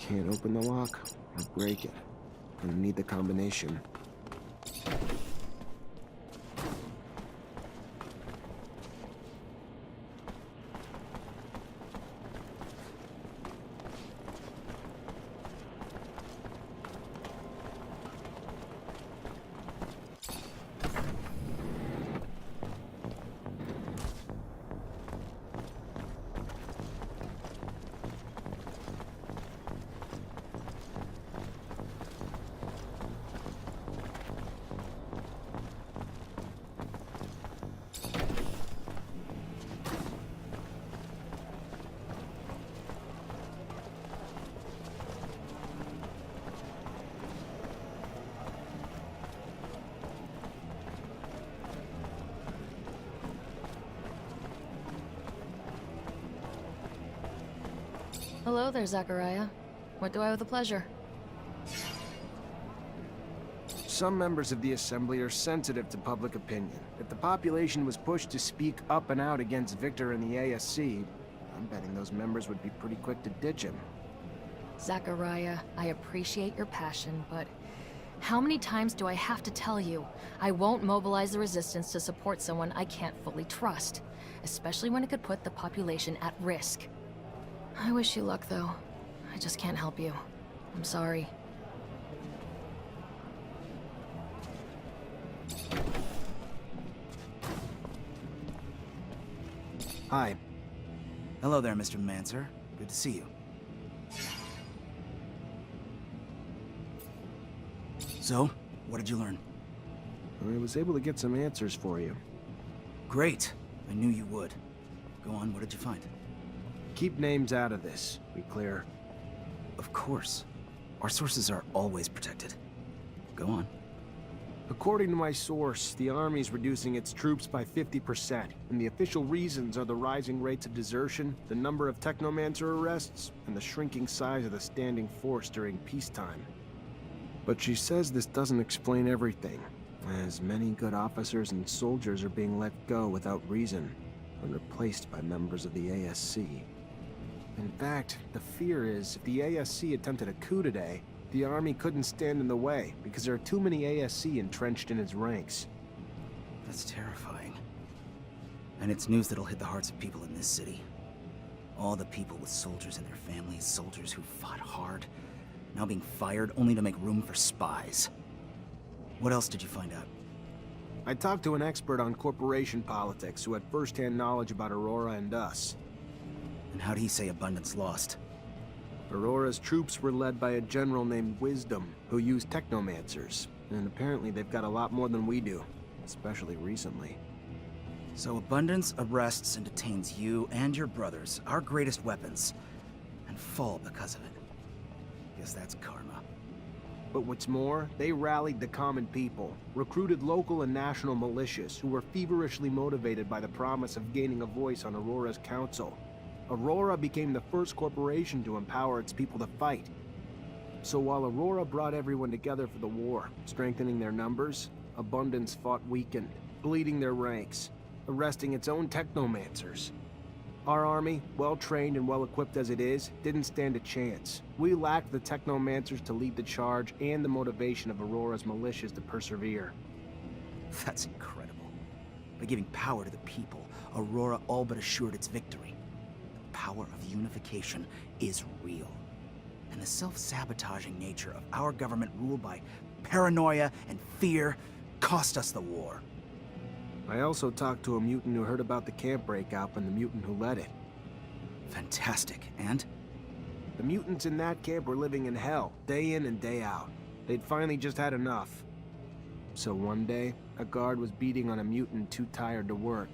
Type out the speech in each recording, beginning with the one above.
Can't open the lock or break it. Gonna need the combination. Hello there, Zachariah. What do I owe the pleasure? Some members of the Assembly are sensitive to public opinion. If the population was pushed to speak up and out against Victor and the ASC, I'm betting those members would be pretty quick to ditch him. Zachariah, I appreciate your passion, but how many times do I have to tell you? I won't mobilize the resistance to support someone I can't fully trust, especially when it could put the population at risk. I wish you luck, though. I just can't help you. I'm sorry. Hi. Hello there, Mr. Mancer. Good to see you. So, what did you learn? I was able to get some answers for you. Great. I knew you would. Go on, what did you find? Keep names out of this. Be clear. Of course. Our sources are always protected. Go on. According to my source, the Army's reducing its troops by 50%, and the official reasons are the rising rates of desertion, the number of Technomancer arrests, and the shrinking size of the standing force during peacetime. But she says this doesn't explain everything, as many good officers and soldiers are being let go without reason, and replaced by members of the ASC. In fact, the fear is if the ASC attempted a coup today, the Army couldn't stand in the way because there are too many ASC entrenched in its ranks. That's terrifying. And it's news that'll hit the hearts of people in this city. All the people with soldiers and their families, soldiers who fought hard, now being fired only to make room for spies. What else did you find out? I talked to an expert on corporation politics who had first-hand knowledge about Aurora and us. And how do he say Abundance lost? Aurora's troops were led by a general named Wisdom, who used Technomancers, and apparently they've got a lot more than we do, especially recently. So Abundance arrests and detains you and your brothers, our greatest weapons, and fall because of it. Guess that's karma. But what's more, they rallied the common people, recruited local and national militias who were feverishly motivated by the promise of gaining a voice on Aurora's council. Aurora became the first corporation to empower its people to fight. So while Aurora brought everyone together for the war, strengthening their numbers, Abundance fought weakened, bleeding their ranks, arresting its own Technomancers. Our army, well-trained and well-equipped as it is, didn't stand a chance. We lacked the Technomancers to lead the charge and the motivation of Aurora's militias to persevere. That's incredible. By giving power to the people, Aurora all but assured its victory. The power of unification is real. And the self-sabotaging nature of our government ruled by paranoia and fear cost us the war. I also talked to a mutant who heard about the camp breakout and the mutant who led it. Fantastic. And? The mutants in that camp were living in hell, day in and day out. They'd finally just had enough. So one day, a guard was beating on a mutant too tired to work.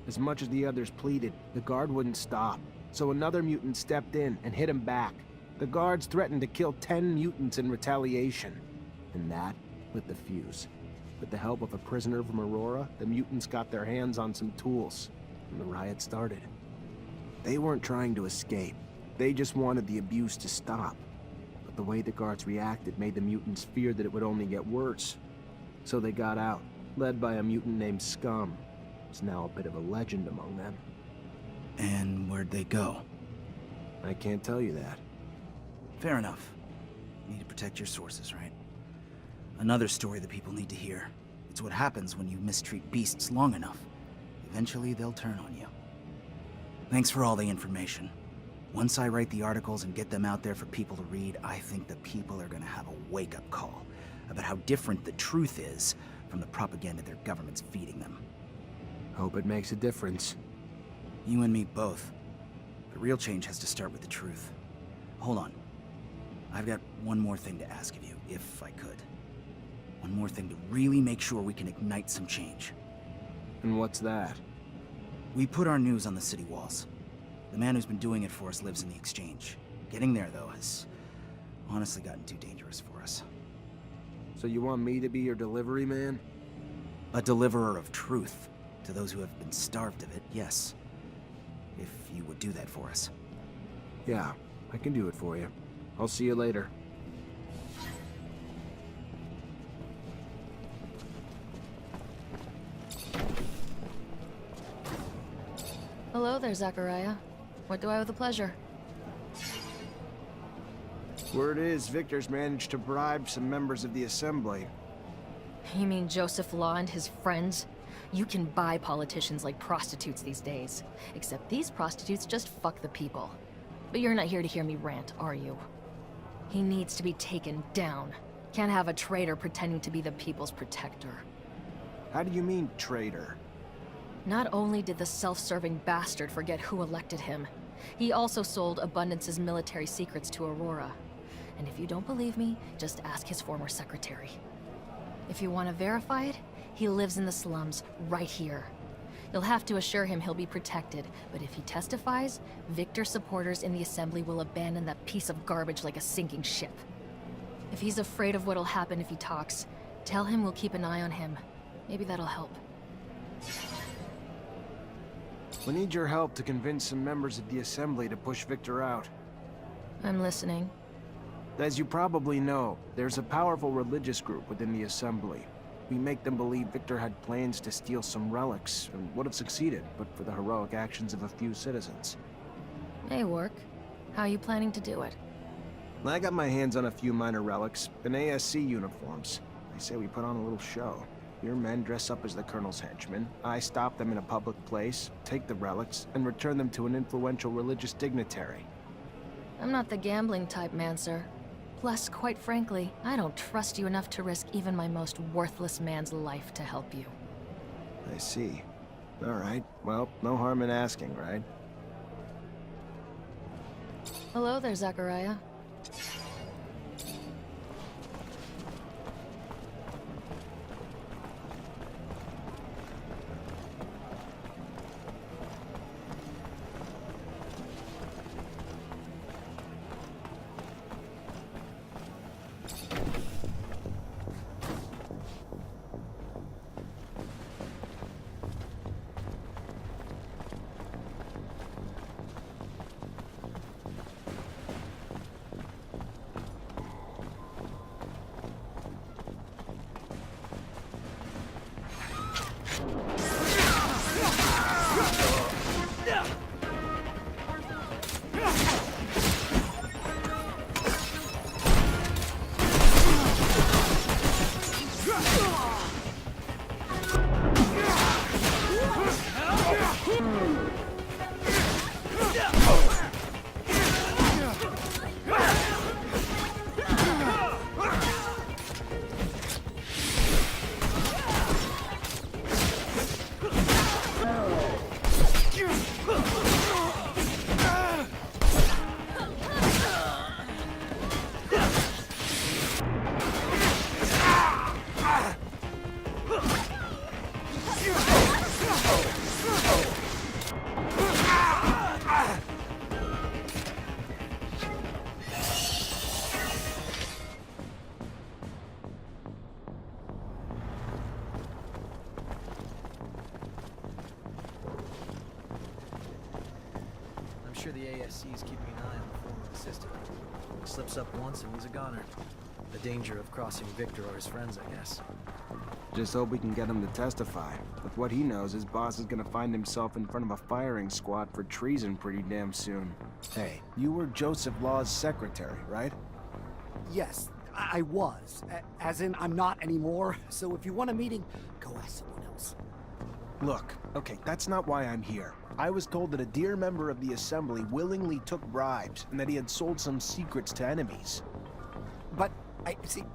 As much as the others pleaded, the guard wouldn't stop. So another mutant stepped in and hit him back. The guards threatened to kill 10 mutants in retaliation. And that lit the fuse. With the help of a prisoner from Aurora, the mutants got their hands on some tools, and the riot started. They weren't trying to escape. They just wanted the abuse to stop. But the way the guards reacted made the mutants fear that it would only get worse. So they got out, led by a mutant named Scum. It's now a bit of a legend among them. And where'd they go? I can't tell you that. Fair enough. You need to protect your sources, right? Another story the people need to hear. It's what happens when you mistreat beasts long enough. Eventually, they'll turn on you. Thanks for all the information. Once I write the articles and get them out there for people to read, I think the people are gonna have a wake-up call about how different the truth is from the propaganda their government's feeding them. Hope it makes a difference. You and me both. But real change has to start with the truth. Hold on. I've got one more thing to ask of you, if I could. One more thing to really make sure we can ignite some change. And what's that? We put our news on the city walls. The man who's been doing it for us lives in the exchange. Getting there, though, has honestly gotten too dangerous for us. So you want me to be your delivery man? A deliverer of truth. To those who have been starved of it, yes. If you would do that for us. Yeah, I can do it for you. I'll see you later. Hello there, Zachariah. What do I owe the pleasure? Word is, Victor's managed to bribe some members of the Assembly. You mean Joseph Law and his friends? You can buy politicians like prostitutes these days. Except these prostitutes just fuck the people. But you're not here to hear me rant, are you? He needs to be taken down. Can't have a traitor pretending to be the people's protector. How do you mean, traitor? Not only did the self-serving bastard forget who elected him, he also sold Abundance's military secrets to Aurora. And if you don't believe me, just ask his former secretary. If you want to verify it, he lives in the slums, right here. You'll have to assure him he'll be protected, but if he testifies, Victor supporters in the Assembly will abandon that piece of garbage like a sinking ship. If he's afraid of what'll happen if he talks, tell him we'll keep an eye on him. Maybe that'll help. We need your help to convince some members of the Assembly to push Victor out. I'm listening. As you probably know, there's a powerful religious group within the Assembly. We make them believe Victor had plans to steal some relics, and would have succeeded, but for the heroic actions of a few citizens. May work. How are you planning to do it? I got my hands on a few minor relics, and ASC uniforms. They say we put on a little show. Your men dress up as the Colonel's henchmen. I stop them in a public place, take the relics, and return them to an influential religious dignitary. I'm not the gambling type, Mancer. Plus, quite frankly, I don't trust you enough to risk even my most worthless man's life to help you. I see. All right. Well, no harm in asking, right? Hello there, Zachariah. I'm sure the ASC is keeping an eye on the former assistant. Slips up once and he's a goner. The danger of crossing Victor or his friends, I guess. Just hope we can get him to testify. With what he knows, his boss is gonna find himself in front of a firing squad for treason pretty damn soon. Hey, you were Joseph Law's secretary, right? Yes, I was. As in, I'm not anymore. So if you want a meeting, go ask someone else. Look, okay, that's not why I'm here. I was told that a dear member of the Assembly willingly took bribes, and that he had sold some secrets to enemies. But,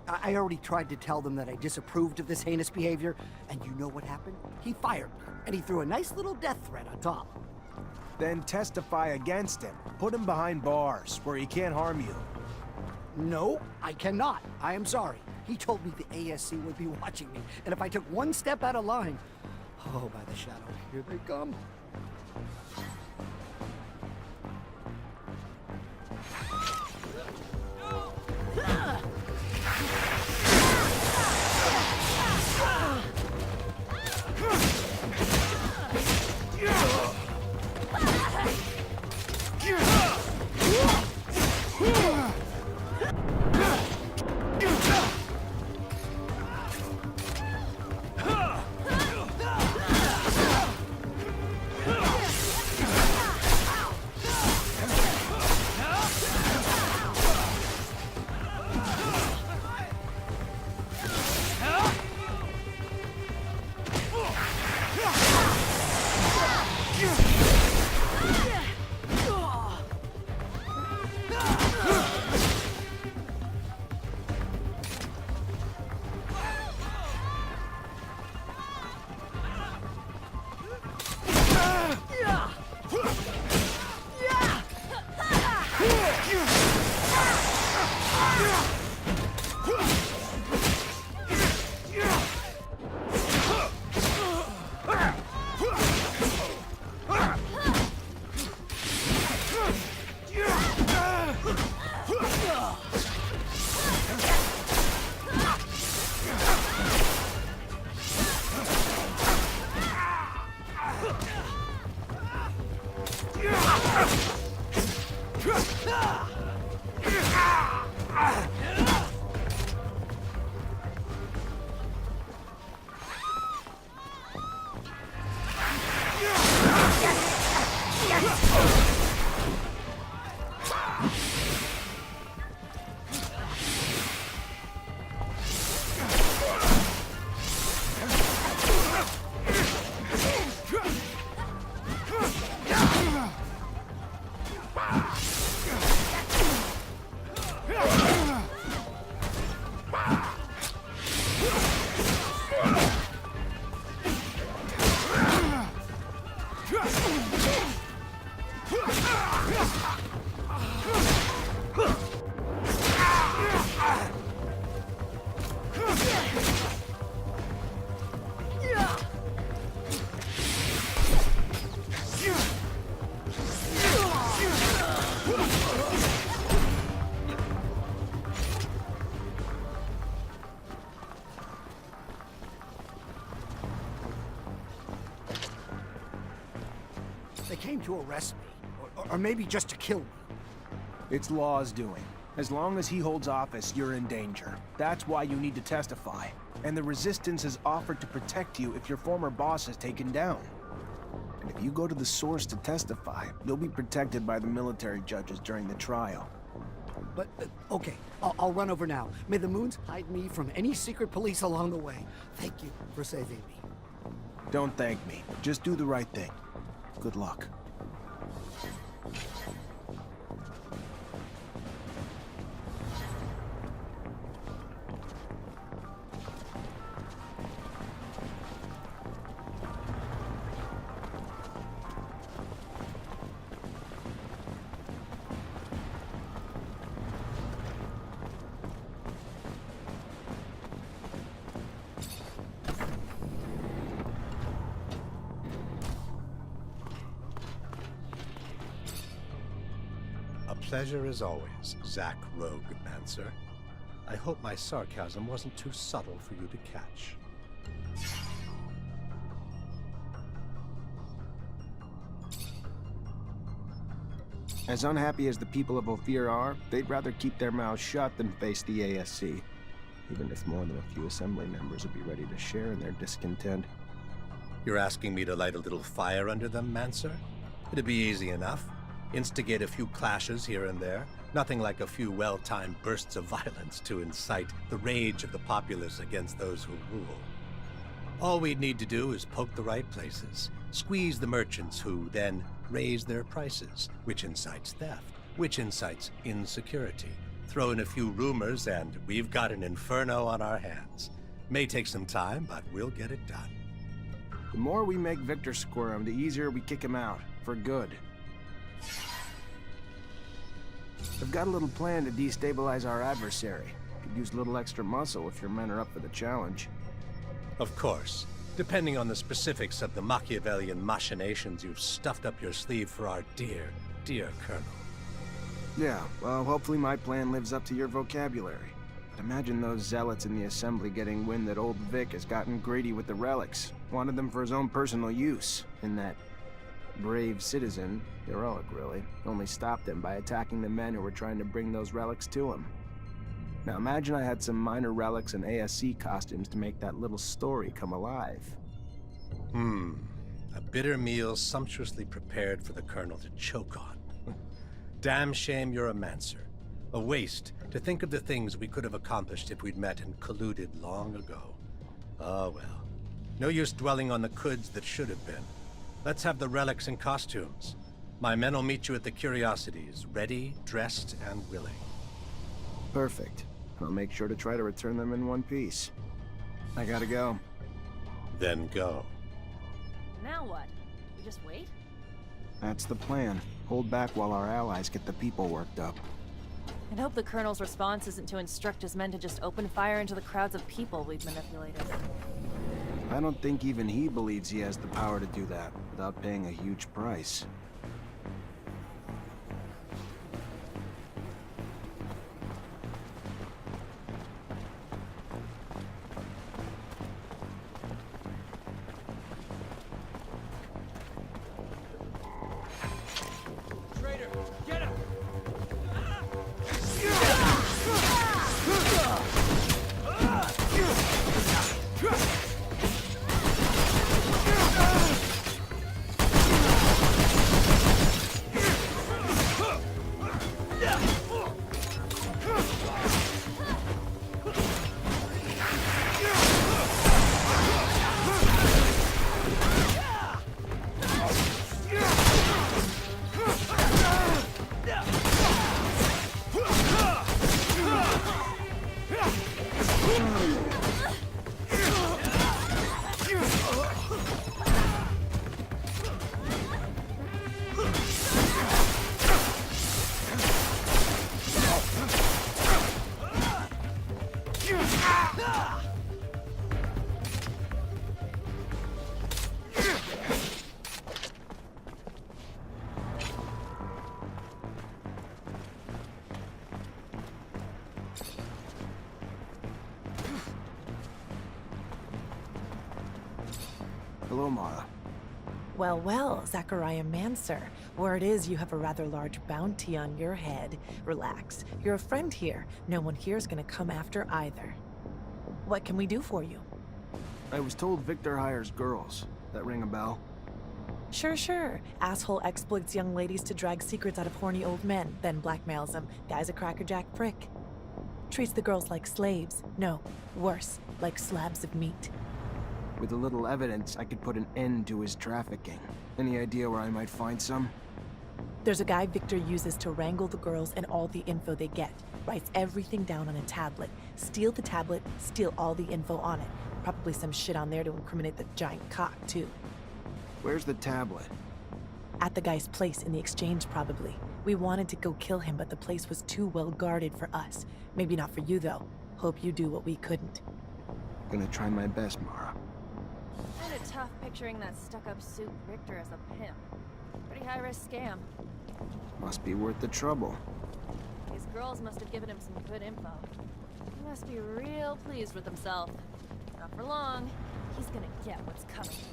I already tried to tell them that I disapproved of this heinous behavior, and you know what happened? He fired me, and he threw a nice little death threat on top. Then testify against him. Put him behind bars, where he can't harm you. No, I cannot. I am sorry. He told me the ASC would be watching me, and if I took one step out of line... Oh, by the shadow, here they come. They came to arrest me, or maybe just to kill me. It's Law's doing. As long as he holds office, you're in danger. That's why you need to testify. And the Resistance has offered to protect you if your former boss is taken down. And if you go to the source to testify, you'll be protected by the military judges during the trial. But, okay, I'll run over now. May the moons hide me from any secret police along the way. Thank you for saving me. Don't thank me. Just do the right thing. Good luck. Pleasure as always, Zach Rogue-Mancer. I hope my sarcasm wasn't too subtle for you to catch. As unhappy as the people of Ophir are, they'd rather keep their mouths shut than face the ASC. even if more than a few assembly members would be ready to share in their discontent. You're asking me to light a little fire under them, Mancer? It'd be easy enough. Instigate a few clashes here and there. Nothing like a few well-timed bursts of violence to incite the rage of the populace against those who rule. All we'd need to do is poke the right places, squeeze the merchants who then raise their prices, which incites theft, which incites insecurity. Throw in a few rumors and we've got an inferno on our hands. May take some time, but we'll get it done. The more we make Victor squirm, the easier we kick him out, for good. I've got a little plan to destabilize our adversary. Could use a little extra muscle if your men are up for the challenge. Of course, depending on the specifics of the Machiavellian machinations you've stuffed up your sleeve for our dear, dear Colonel. Yeah, well, hopefully my plan lives up to your vocabulary. But imagine those zealots in the assembly getting wind that old Vic has gotten greedy with the relics. Wanted them for his own personal use. And that brave citizen, heroic really, only stopped him by attacking the men who were trying to bring those relics to him. Now imagine I had some minor relics and ASC costumes to make that little story come alive. A bitter meal sumptuously prepared for the Colonel to choke on. Damn shame you're a Mancer. A waste to think of the things we could have accomplished if we'd met and colluded long ago. Oh well. No use dwelling on the coulds that should have been. Let's have the relics and costumes. My men will meet you at the Curiosities, ready, dressed, and willing. Perfect. I'll make sure to try to return them in one piece. I gotta go. Then go. Now what? We just wait? That's the plan. Hold back while our allies get the people worked up. And hope the Colonel's response isn't to instruct his men to just open fire into the crowds of people we've manipulated. I don't think even he believes he has the power to do that without paying a huge price. Traitor, get him! Hello, Mara. Well, well, Zachariah Mancer. Word is you have a rather large bounty on your head. Relax. You're a friend here. No one here is gonna come after either. What can we do for you? I was told Victor hires girls. That ring a bell? Sure, sure. Asshole exploits young ladies to drag secrets out of horny old men, then blackmails them. Guy's a crackerjack prick. Treats the girls like slaves. No, worse, like slabs of meat. With a little evidence, I could put an end to his trafficking. Any idea where I might find some? There's a guy Victor uses to wrangle the girls and all the info they get. Writes everything down on a tablet. Steal the tablet, steal all the info on it. Probably some shit on there to incriminate the giant cock, too. Where's the tablet? At the guy's place in the exchange, probably. We wanted to go kill him, but the place was too well guarded for us. Maybe not for you, though. Hope you do what we couldn't. Gonna try my best, Mara. Kinda tough picturing that stuck-up suit Victor as a pimp. Pretty high-risk scam. Must be worth the trouble. These girls must have given him some good info. He must be real pleased with himself. Not for long. He's gonna get what's coming to him.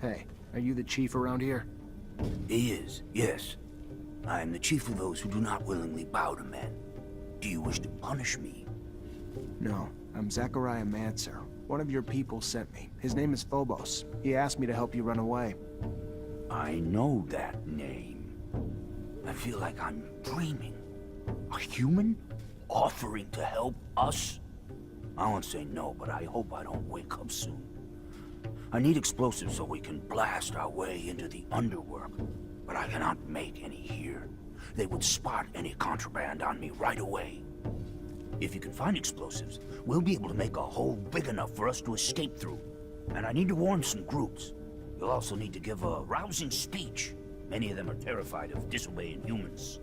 Hey, are you the chief around here? He is, yes. I am the chief of those who do not willingly bow to men. Do you wish to punish me? No, I'm Zachariah Mancer. One of your people sent me. His name is Phobos. He asked me to help you run away. I know that name. I feel like I'm dreaming. A human offering to help us? I won't say no, but I hope I don't wake up soon. I need explosives so we can blast our way into the underworld, but I cannot make any here. They would spot any contraband on me right away. If you can find explosives, we'll be able to make a hole big enough for us to escape through. And I need to warn some groups. You'll also need to give a rousing speech. Many of them are terrified of disobeying humans.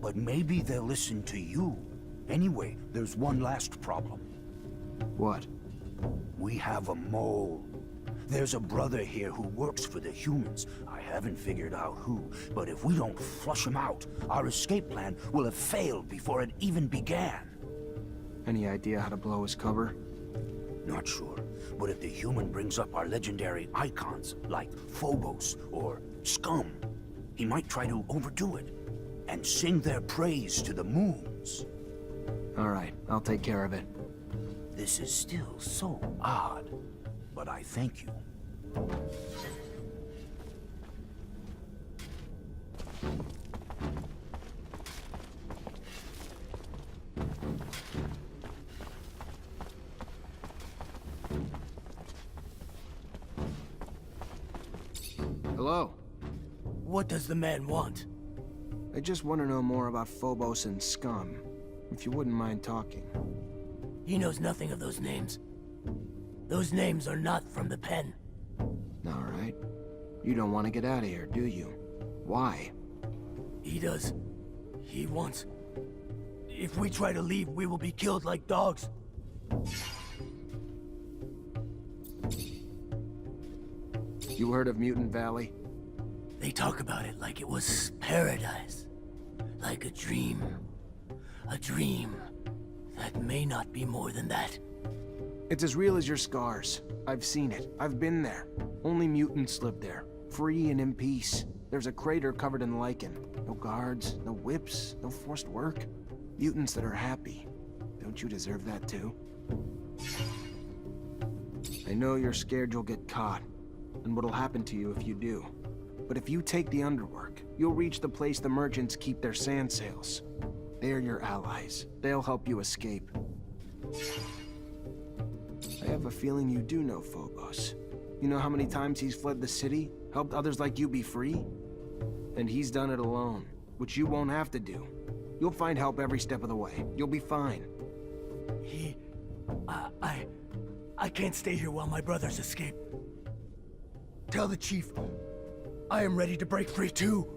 But maybe they'll listen to you. Anyway, there's one last problem. What? We have a mole. There's a brother here who works for the humans. I haven't figured out who, but if we don't flush him out, our escape plan will have failed before it even began. Any idea how to blow his cover? Not sure, but if the human brings up our legendary icons, like Phobos or Scum, he might try to overdo it, and sing their praise to the moons. Alright, I'll take care of it. This is still so odd, but I thank you. Hello? What does the man want? I just want to know more about Phobos and Scum. If you wouldn't mind talking. He knows nothing of those names. Those names are not from the pen. Alright. You don't want to get out of here, do you? Why? He does. He wants... If we try to leave, we will be killed like dogs. You heard of Mutant Valley? They talk about it like it was paradise. Like a dream. A dream that may not be more than that. It's as real as your scars. I've seen it. I've been there. Only mutants live there. Free and in peace. There's a crater covered in lichen. No guards, no whips, no forced work. Mutants that are happy. Don't you deserve that too? I know you're scared you'll get caught, and what'll happen to you if you do. But if you take the underwork, you'll reach the place the merchants keep their sand sails. They're your allies. They'll help you escape. I have a feeling you do know Phobos. You know how many times he's fled the city, helped others like you be free? And he's done it alone, which you won't have to do. You'll find help every step of the way. You'll be fine. I can't stay here while my brothers escape. Tell the chief, I am ready to break free too.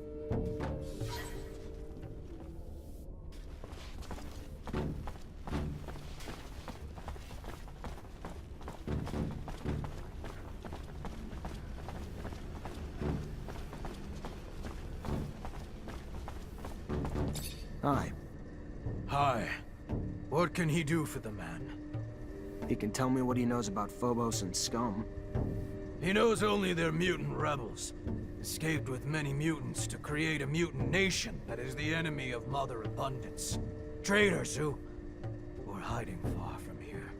Hi. Hi. What can he do for the man? He can tell me what he knows about Phobos and Scum. He knows only they're mutant rebels. Escaped with many mutants to create a mutant nation that is the enemy of Mother Abundance. Traitors who were hiding far from here.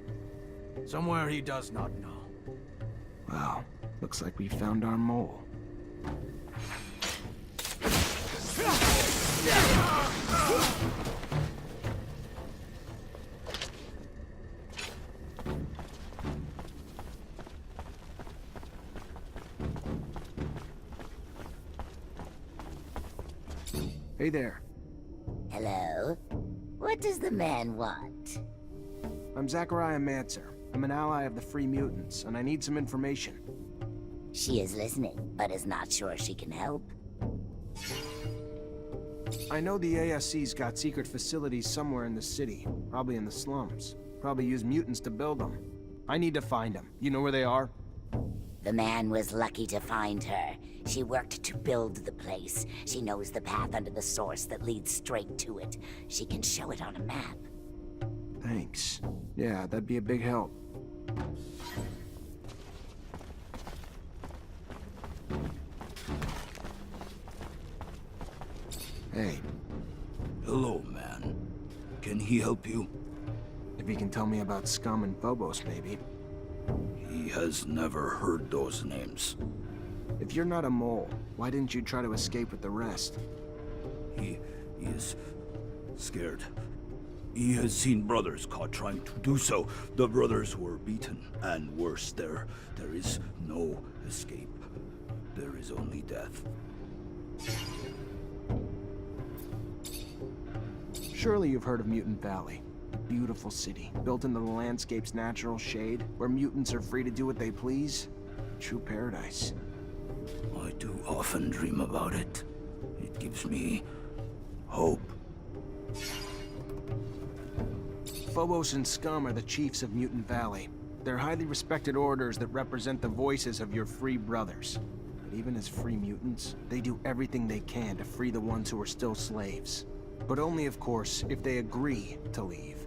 Somewhere he does not know. Wow, looks like we found our mole. Hey there. Hello? What does the man want? I'm Zachariah Mancer. I'm an ally of the Free Mutants, and I need some information. She is listening, but is not sure she can help. I know the ASC's got secret facilities somewhere in the city, probably in the slums. Probably use mutants to build them. I need to find them. You know where they are? The man was lucky to find her. She worked to build the place. She knows the path under the source that leads straight to it. She can show it on a map. Thanks. Yeah, that'd be a big help. Hey, Hello, man. Can he help you? if you can tell me about Scum and Phobos, maybe. He has never heard those names. If you're not a mole, why didn't you try to escape with the rest? He is scared. He has seen brothers caught trying to do so. The brothers were beaten, and worse, there is no escape. There is only death. Surely you've heard of Mutant Valley. A beautiful city, built into the landscape's natural shade, where mutants are free to do what they please. True paradise. I do often dream about it. It gives me hope. Phobos and Scum are the chiefs of Mutant Valley. They're highly respected orders that represent the voices of your free brothers. But even as free mutants, they do everything they can to free the ones who are still slaves. But only, of course, if they agree to leave.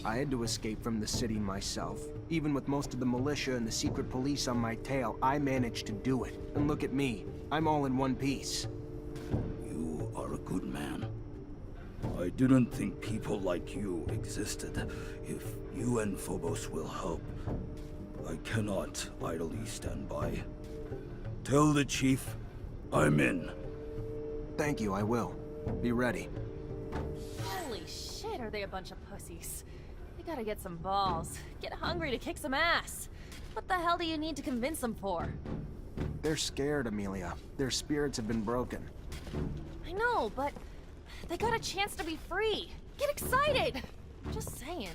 I had to escape from the city myself. Even with most of the militia and the secret police on my tail, I managed to do it. And look at me. I'm all in one piece. You are a good man. I didn't think people like you existed. If you and Phobos will help, I cannot idly stand by. Tell the chief I'm in. Thank you, I will. Be ready. Holy shit, are they a bunch of pussies? They gotta get some balls. Get hungry to kick some ass. What the hell do you need to convince them for? They're scared, Amelia. Their spirits have been broken. I know, but they got a chance to be free. Get excited! Just saying.